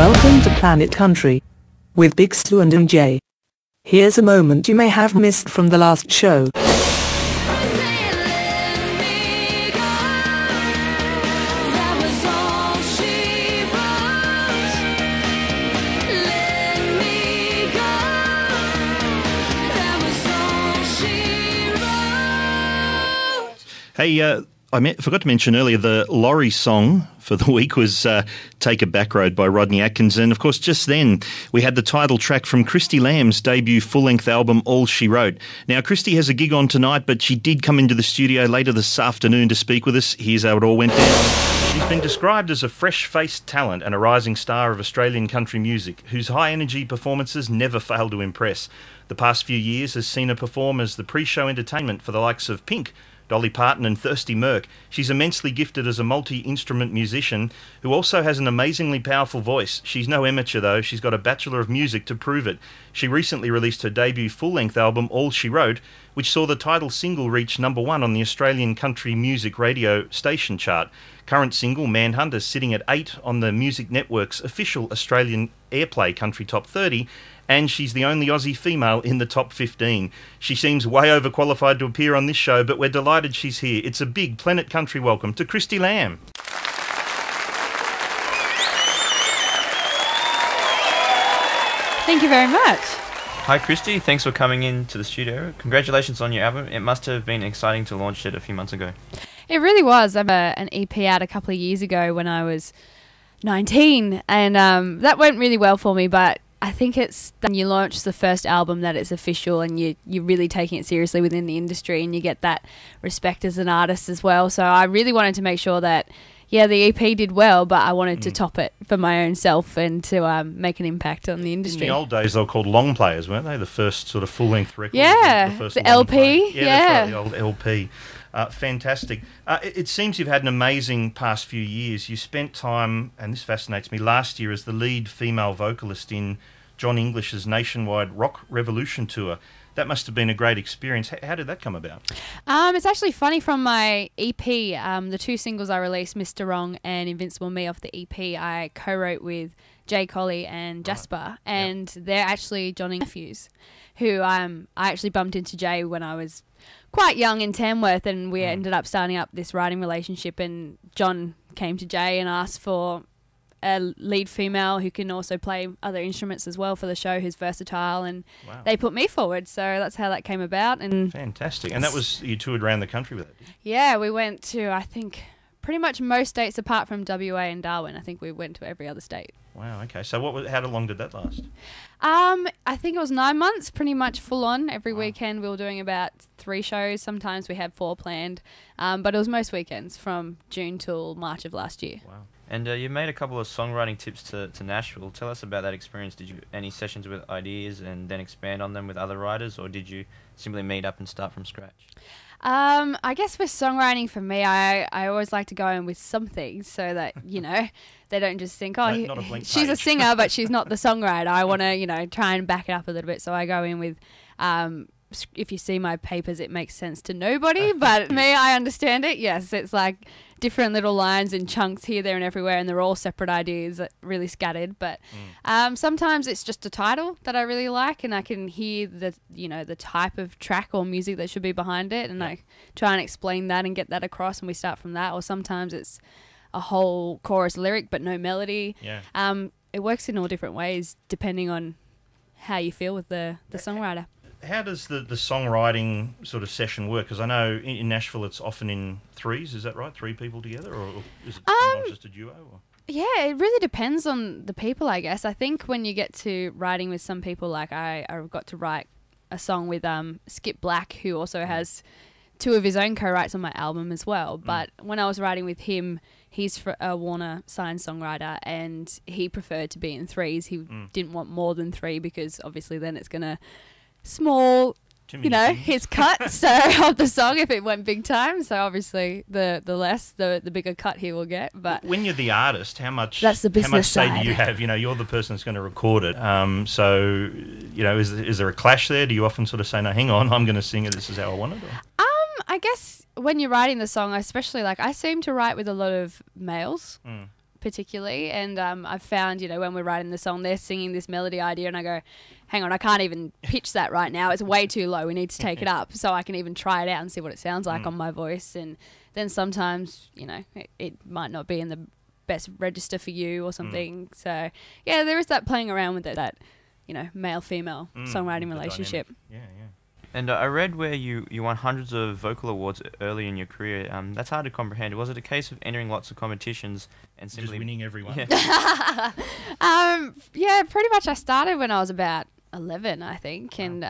Welcome to Planet Country with Big Stu and MJ. Here's a moment you may have missed from the last show. Hey, forgot to mention earlier the Laurie song for the week was Take a Back Road by Rodney Atkins. And, of course, just then we had the title track from Christy Lamb's debut full-length album, All She Wrote. Now, Christy has a gig on tonight, but she did come into the studio later this afternoon to speak with us. Here's how it all went down. She's been described as a fresh-faced talent and a rising star of Australian country music, whose high-energy performances never fail to impress. The past few years has seen her perform as the pre-show entertainment for the likes of Pink, Dolly Parton and Thirsty Merc. She's immensely gifted as a multi-instrument musician who also has an amazingly powerful voice. She's no amateur though, she's got a Bachelor of Music to prove it. She recently released her debut full-length album, All She Wrote, which saw the title single reach #1 on the Australian country music radio station chart. Current single, Manhunter, sitting at 8 on the Music Network's official Australian Airplay Country Top 30, and she's the only Aussie female in the top 15. She seems way overqualified to appear on this show, but we're delighted she's here. It's a big Planet Country welcome to Christy Lamb. Thank you very much. Hi Christy, thanks for coming in to the studio. Congratulations on your album. It must have been exciting to launch it a few months ago. It really was. I had an EP out a couple of years ago when I was 19, and that went really well for me, but I think it's when you launch the first album that it's official and you're really taking it seriously within the industry and you get that respect as an artist as well. So I really wanted to make sure that, yeah, the EP did well, but I wanted to top it for my own self and to make an impact on the industry. In the old days, they were called long players, weren't they? The first sort of full-length record. Yeah, the LP. Yeah, that's right, the old LP. Fantastic. It seems you've had an amazing past few years. You spent time, and this fascinates me, last year as the lead female vocalist in John English's nationwide Rock Revolution tour. That must have been a great experience. How did that come about? It's actually funny, from my EP, the two singles I released, Mr. Wrong and Invincible Me, off the EP, I co-wrote with Jay Colley and Jasper, and they're actually John English nephews, who I actually bumped into Jay when I was quite young in Tamworth, and we ended up starting up this writing relationship, and John came to Jay and asked for a lead female who can also play other instruments as well for the show, who's versatile, and they put me forward, so that's how that came about. And fantastic. And that was, you toured around the country with it, didn't you? Yeah, we went to, I think, pretty much most states apart from WA and Darwin. I think we went to every other state. Wow, okay. So how long did that last? I think it was 9 months, pretty much full on. Every weekend we were doing about 3 shows. Sometimes we had 4 planned, but it was most weekends from June till March of last year. Wow. And you made a couple of songwriting tips to Nashville. Tell us about that experience. Did you any sessions with ideas and then expand on them with other writers, or did you simply meet up and start from scratch? I guess with songwriting, for me, I always like to go in with something so that, you know, they don't just think, oh, she's a singer, but she's not the songwriter. I want to, you know, try and back it up a little bit. So I go in with, if you see my papers, it makes sense to nobody, but me, I understand it. Yes, it's like different little lines and chunks here, there and everywhere, and they're all separate ideas, really scattered. But sometimes it's just a title that I really like, and I can hear the type of track or music that should be behind it, and I try and explain that and get that across, and we start from that. Or sometimes it's a whole chorus lyric but no melody. It works in all different ways depending on how you feel with the songwriter. How does the songwriting sort of session work? Because I know in Nashville it's often in threes, is that right? 3 people together, or is it sometimes just a duo? Or? Yeah, it really depends on the people, I guess. I think when you get to writing with some people, like I got to write a song with Skip Black, who also has 2 of his own co-writes on my album as well. But when I was writing with him, he's a Warner signed songwriter, and he preferred to be in 3s. He didn't want more than 3 because obviously then it's going to small, you know, his cut so of the song if it went big time. So obviously the less, the bigger cut he will get. But when you're the artist, how much that's the business say side. Do you have? You know, you're the person that's going to record it. So, you know, is there a clash there? Do you often sort of say, no, hang on, I'm going to sing it, this is how I want it? Or? I guess when you're writing the song, especially, like, I seem to write with a lot of males. particularly, and I've found, you know, when we're writing the song, they're singing this melody idea, and I go, hang on, I can't even pitch that right now. It's way too low. We need to take it up so I can even try it out and see what it sounds like on my voice. And then sometimes, you know, it might not be in the best register for you or something. So yeah, there is that playing around with it, that, you know, male-female songwriting relationship. Dynamic. Yeah. And I read where you won hundreds of vocal awards early in your career. That's hard to comprehend. Was it a case of entering lots of competitions and simply just winning everyone? Yeah. Yeah, pretty much. I started when I was about 11, I think, and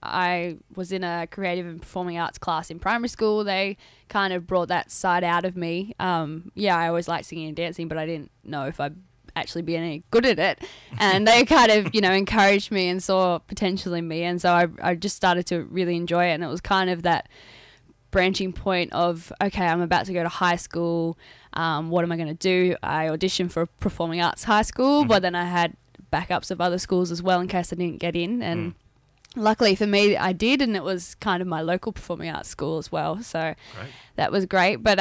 I was in a creative and performing arts class in primary school. They kind of brought that side out of me. Yeah, I always liked singing and dancing, but I didn't know if I'd actually be any good at it, and they kind of, you know, encouraged me and saw potential in me, and so I just started to really enjoy it. And it was kind of that branching point of, okay, I'm about to go to high school, what am I going to do? I auditioned for a performing arts high school, but then I had backups of other schools as well in case I didn't get in, and luckily for me I did, and it was kind of my local performing arts school as well, so that was great. But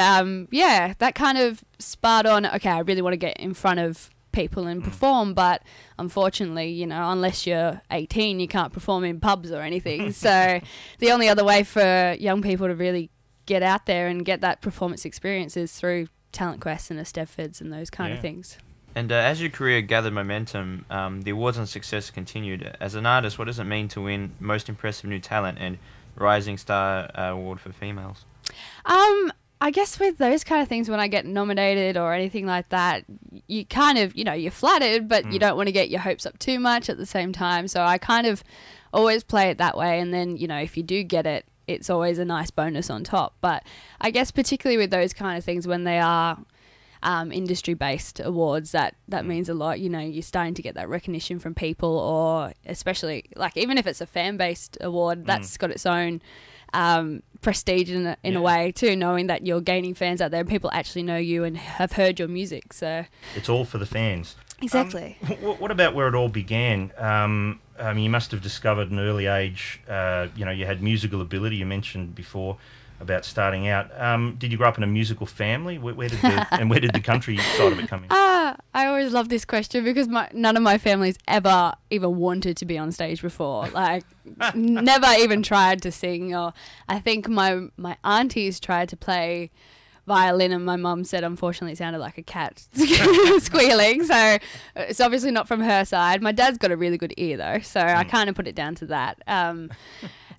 yeah, that kind of sparred on, okay, I really want to get in front of people and perform, but unfortunately, you know, unless you're 18, you can't perform in pubs or anything. So the only other way for young people to really get out there and get that performance experience is through Talent Quest and Eisteddfods and those kind of things. And as your career gathered momentum, the awards and success continued. As an artist, what does it mean to win Most Impressive New Talent and Rising Star Award for females? I guess with those kind of things, when I get nominated or anything like that, you kind of, you know, you're flattered, but you don't want to get your hopes up too much at the same time. So I kind of always play it that way. And then, you know, if you do get it, it's always a nice bonus on top. But I guess particularly with those kind of things, when they are industry-based awards, that means a lot. You know, you're starting to get that recognition from people, or especially, like, even if it's a fan-based award, that's got its own prestige in a way too, knowing that you're gaining fans out there and people actually know you and have heard your music. So it's all for the fans. Exactly. What about where it all began? You must have discovered at an early age, you know, you had musical ability. You mentioned before about starting out. Did you grow up in a musical family? Where did the country side of it come in? I always love this question because none of my family's ever even wanted to be on stage before. Like, never even tried to sing. Or I think my aunties tried to play violin, and my mum said unfortunately it sounded like a cat squealing, so it's obviously not from her side. My dad's got a really good ear though, so I kind of put it down to that.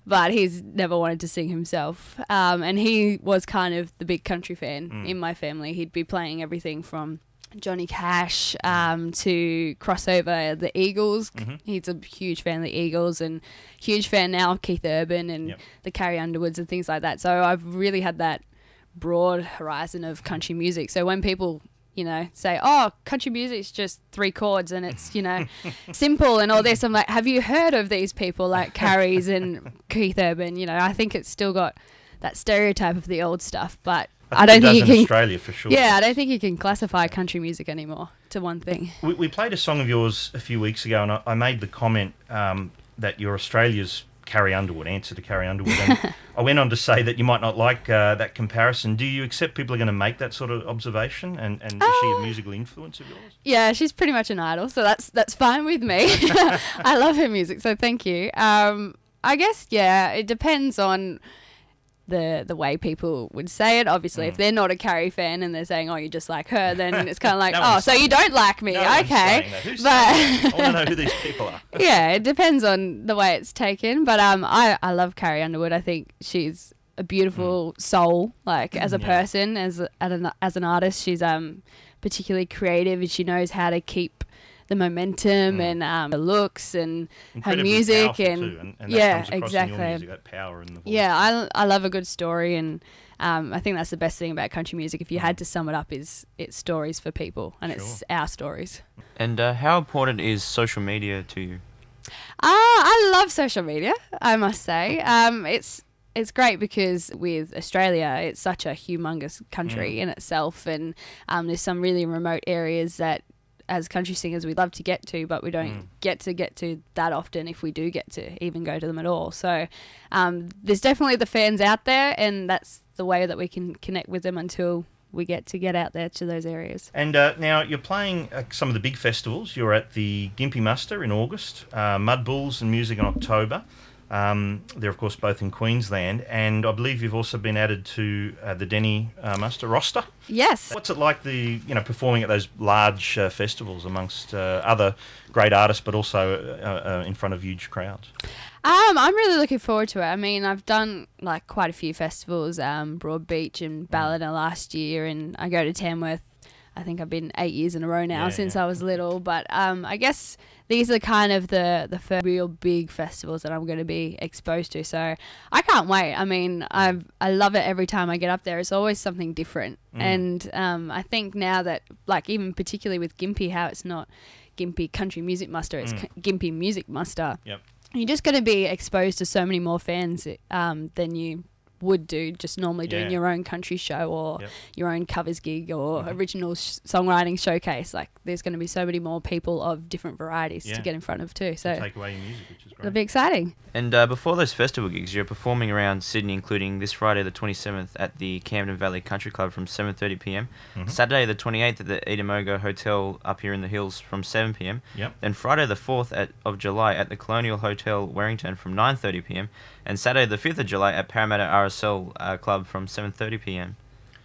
But he's never wanted to sing himself, and he was kind of the big country fan in my family. He'd be playing everything from Johnny Cash to crossover the Eagles. He's a huge fan of the Eagles, and huge fan now of Keith Urban and the Carrie Underwoods and things like that. So I've really had that broad horizon of country music. So when people, you know, say, oh, country music's just 3 chords and it's, you know, simple and all this, I'm like, have you heard of these people like Carrie's and Keith Urban? You know, I think it's still got that stereotype of the old stuff, but I don't think you can. Australia for sure. Yeah, I don't think you can classify country music anymore to one thing. We played a song of yours a few weeks ago, and I made the comment that you're Australia's Carrie Underwood, answer to Carrie Underwood. And I went on to say that you might not like that comparison. Do you accept people are going to make that sort of observation? And is she a musical influence of yours? Yeah, she's pretty much an idol, so that's fine with me. I love her music, so thank you. I guess, yeah, it depends on the way people would say it. Obviously, if they're not a Carrie fan and they're saying, oh, you're just like her, then it's kind of like, oh, so you don't like me. Okay. But I want to know who these people are. Yeah, it depends on the way it's taken. But I love Carrie Underwood. I think she's a beautiful soul, like as a person, as an artist. She's particularly creative, and she knows how to keep the momentum and her looks and her music and yeah, exactly. Music, that power in the voice. Yeah, I love a good story, and I think that's the best thing about country music. If you had to sum it up, is it's stories for people, and it's our stories. And how important is social media to you? I love social media, I must say. It's great because with Australia, it's such a humongous country in itself, and there's some really remote areas that as country singers we'd love to get to, but we don't get to that often, if we do get to even go to them at all. So there's definitely the fans out there, and that's the way that we can connect with them until we get out there to those areas. And now you're playing some of the big festivals. You're at the Gympie Muster in August, Mud Bulls and Music in October. They're, of course, both in Queensland. And I believe you've also been added to the Denny Muster roster. Yes. What's it like performing at those large festivals amongst other great artists, but also in front of huge crowds? I'm really looking forward to it. I mean, I've done like quite a few festivals, Broadbeach and Ballina last year, and I go to Tamworth. I think I've been 8 years in a row now since I was little. But I guess these are kind of the first real big festivals that I'm going to be exposed to. So I can't wait. I mean, I love it every time I get up there. It's always something different. And I think now that, like, even particularly with Gympie, how it's not Gympie Country Music Muster, it's Gympie Music Muster. Yep. You're just going to be exposed to so many more fans than you would do just normally doing your own country show or your own covers gig or original songwriting showcase. Like, there's going to be so many more people of different varieties to get in front of too. So take away your music, which is great. It'll be exciting. And before those festival gigs, you're performing around Sydney, including this Friday the 27th at the Camden Valley Country Club from 7:30 p.m. Saturday the 28th at the Edamogo Hotel up here in the hills from 7 p.m. Then Friday the 4th of July at the Colonial Hotel Warrington from 9:30 p.m. and Saturday the 5th of July at Parramatta RSL Club from 7:30 p.m.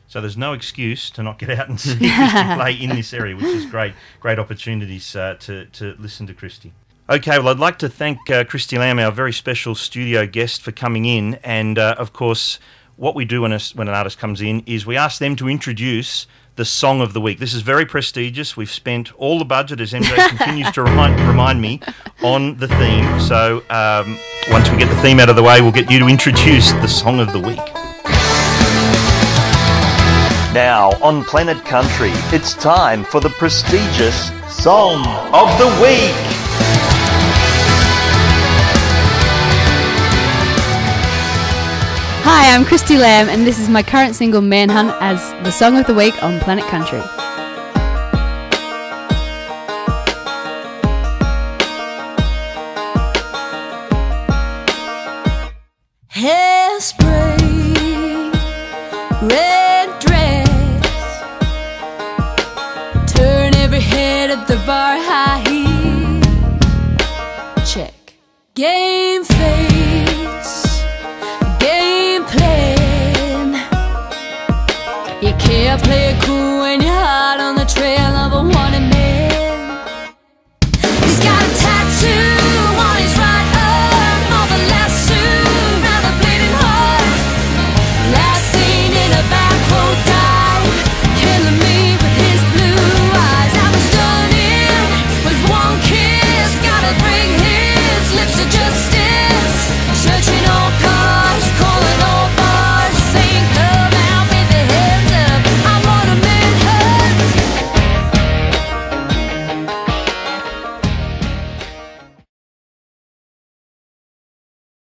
So there's no excuse to not get out and see Christy play in this area, which is great opportunities to listen to Christy. Okay, well, I'd like to thank Christy Lamb, our very special studio guest, for coming in. And, of course, what we do when an artist comes in is we ask them to introduce the song of the week. This is very prestigious. We've spent all the budget, as MJ continues to remind me, on the theme. So once we get the theme out of the way, we'll get you to introduce the song of the week. Now, on Planet Country, it's time for the prestigious Song of the Week. Hi, I'm Christy Lamb, and this is my current single, Manhunt, as the Song of the Week on Planet Country. Hairspray, red dress, turn every head at the bar, high heel, check. Game